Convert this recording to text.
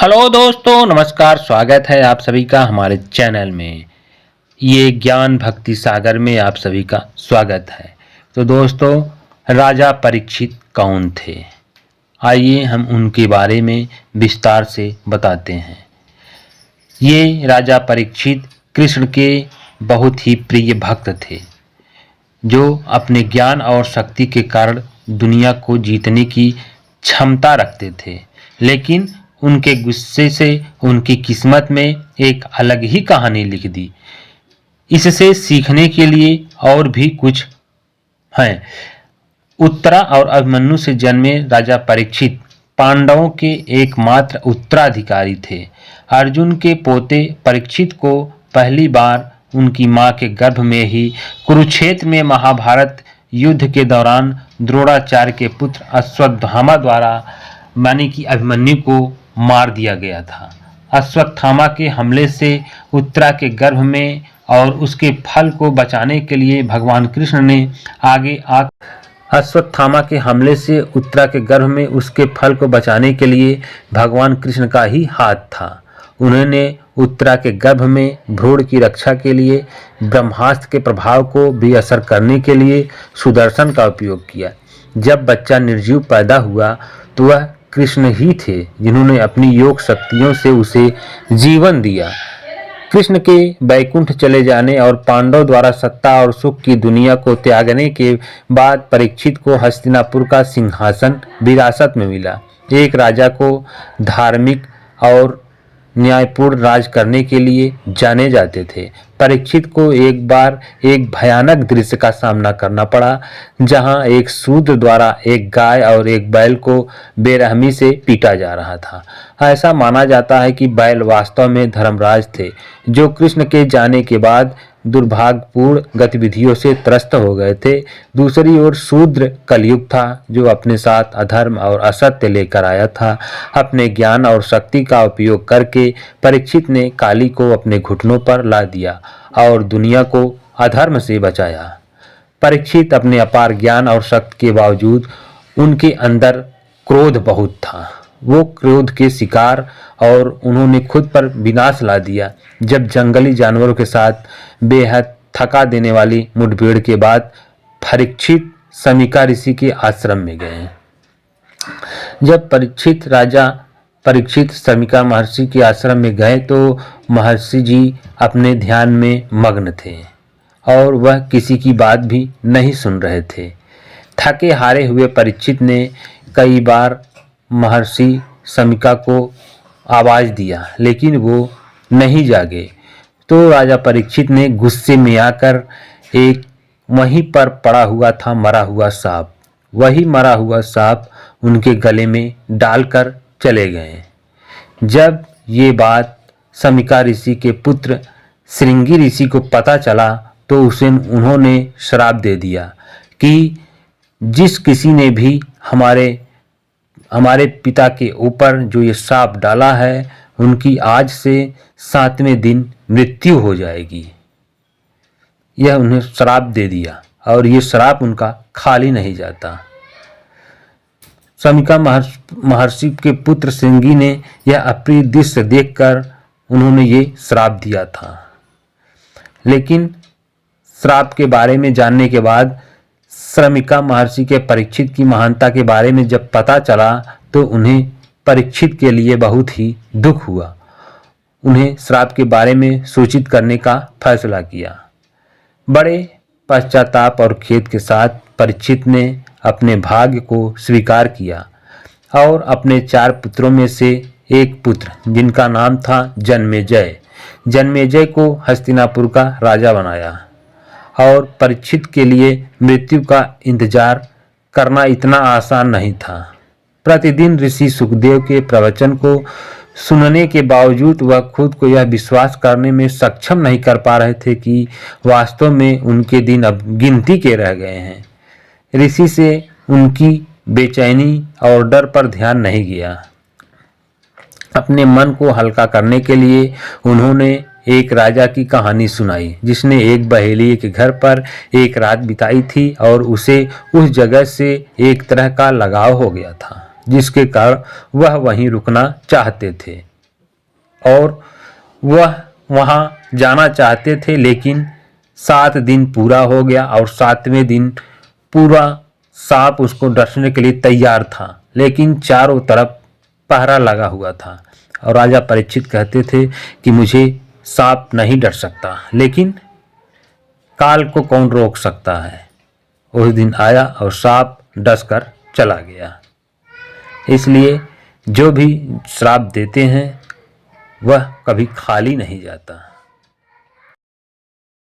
Hello दोस्तों, नमस्कार। स्वागत है आप सभी का हमारे चैनल में। ये ज्ञान भक्ति सागर में आप सभी का स्वागत है। तो दोस्तों, राजा परीक्षित कौन थे? आइए हम उनके बारे में विस्तार से बताते हैं। ये राजा परीक्षित कृष्ण के बहुत ही प्रिय भक्त थे, जो अपने ज्ञान और शक्ति के कारण दुनिया को जीतने की क्षमता रखते थे। लेकिन उनके गुस्से से उनकी किस्मत में एक अलग ही कहानी लिख दी। इससे सीखने के लिए और भी कुछ है। उत्तरा और अभिमन्यु से जन्मे राजा परीक्षित पांडवों के एकमात्र उत्तराधिकारी थे। अर्जुन के पोते परीक्षित को पहली बार उनकी मां के गर्भ में ही कुरुक्षेत्र में महाभारत युद्ध के दौरान द्रोणाचार्य के पुत्र अश्वत्थामा द्वारा माने कि अभिमन्यु को मार दिया गया था। अश्वत्थामा के हमले से उत्तरा के गर्भ में और उसके फल को बचाने के लिए भगवान कृष्ण ने आगे आ अश्वत्थामा के हमले से उत्तरा के गर्भ में उसके फल को बचाने के लिए भगवान कृष्ण का ही हाथ था। उन्होंने उत्तरा के गर्भ में भ्रूण की रक्षा के लिए ब्रह्मास्त्र के प्रभाव को बेअसर करने के लिए सुदर्शन का उपयोग किया। जब बच्चा निर्जीव पैदा हुआ तो वह कृष्ण ही थे जिन्होंने अपनी योग शक्तियों से उसे जीवन दिया। कृष्ण के बैकुंठ चले जाने और पांडव द्वारा सत्ता और सुख की दुनिया को त्यागने के बाद परीक्षित को हस्तिनापुर का सिंहासन विरासत में मिला। एक राजा को धार्मिक और न्यायपूर्ण राज करने के लिए जाने जाते थे। परीक्षित को एक बार एक भयानक दृश्य का सामना करना पड़ा, जहां एक शूद्र द्वारा एक गाय और एक बैल को बेरहमी से पीटा जा रहा था। ऐसा माना जाता है कि बैल वास्तव में धर्मराज थे, जो कृष्ण के जाने के बाद दुर्भाग्यपूर्ण गतिविधियों से त्रस्त हो गए थे। दूसरी ओर शूद्र कलयुग था, जो अपने साथ अधर्म और असत्य लेकर आया था। अपने ज्ञान और शक्ति का उपयोग करके परीक्षित ने काली को अपने घुटनों पर ला दिया और दुनिया को अधर्म से बचाया। परीक्षित अपने अपार ज्ञान और शक्ति के बावजूद उनके अंदर क्रोध बहुत था। वो क्रोध के शिकार और उन्होंने खुद पर विनाश ला दिया। जब जंगली जानवरों के साथ बेहद थका देने वाली मुठभेड़ के बाद परीक्षित समीका ऋषि के आश्रम में गए। जब परीक्षित समीका महर्षि के आश्रम में गए तो महर्षि जी अपने ध्यान में मग्न थे और वह किसी की बात भी नहीं सुन रहे थे। थके हारे हुए परीक्षित ने कई बार महर्षि समीका को आवाज दिया, लेकिन वो नहीं जागे। तो राजा परीक्षित ने गुस्से में आकर एक वहीं पर पड़ा हुआ था मरा हुआ सांप, वही मरा हुआ सांप उनके गले में डालकर चले गए। जब ये बात समीका ऋषि के पुत्र श्रृंगी ऋषि को पता चला तो उन्होंने श्राप दे दिया कि जिस किसी ने भी हमारे पिता के ऊपर जो ये श्राप डाला है, उनकी आज से 7वें दिन मृत्यु हो जाएगी। यह उन्हें श्राप दे दिया और ये श्राप उनका खाली नहीं जाता। समीका महर्षि के पुत्र श्रृंगी ने यह अप्रिय दृश्य देखकर उन्होंने ये श्राप दिया था। लेकिन श्राप के बारे में जानने के बाद समीका महर्षि के परीक्षित की महानता के बारे में जब पता चला तो उन्हें परीक्षित के लिए बहुत ही दुख हुआ। उन्हें श्राप के बारे में सूचित करने का फैसला किया। बड़े पश्चाताप और खेद के साथ परीक्षित ने अपने भाग्य को स्वीकार किया और अपने 4 पुत्रों में से एक पुत्र, जिनका नाम था जन्मेजय को हस्तिनापुर का राजा बनाया। और परीक्षित के लिए मृत्यु का इंतजार करना इतना आसान नहीं था। प्रतिदिन ऋषि सुखदेव के प्रवचन को सुनने के बावजूद वह खुद को यह विश्वास करने में सक्षम नहीं कर पा रहे थे कि वास्तव में उनके दिन अब गिनती के रह गए हैं। ऋषि से उनकी बेचैनी और डर पर ध्यान नहीं गया। अपने मन को हल्का करने के लिए उन्होंने एक राजा की कहानी सुनाई, जिसने एक बहेलिये के घर पर एक रात बिताई थी और उसे उस जगह से एक तरह का लगाव हो गया था, जिसके कारण वह वहीं रुकना चाहते थे। और वह वहाँ जाना चाहते थे, लेकिन 7 दिन पूरा हो गया और 7वें दिन पूरा सांप उसको डसने के लिए तैयार था, लेकिन चारों तरफ पहरा लगा हुआ था। और राजा परीक्षित कहते थे कि मुझे सांप नहीं डस सकता, लेकिन काल को कौन रोक सकता है। उस दिन आया और सांप डस कर चला गया। इसलिए जो भी श्राप देते हैं वह कभी खाली नहीं जाता।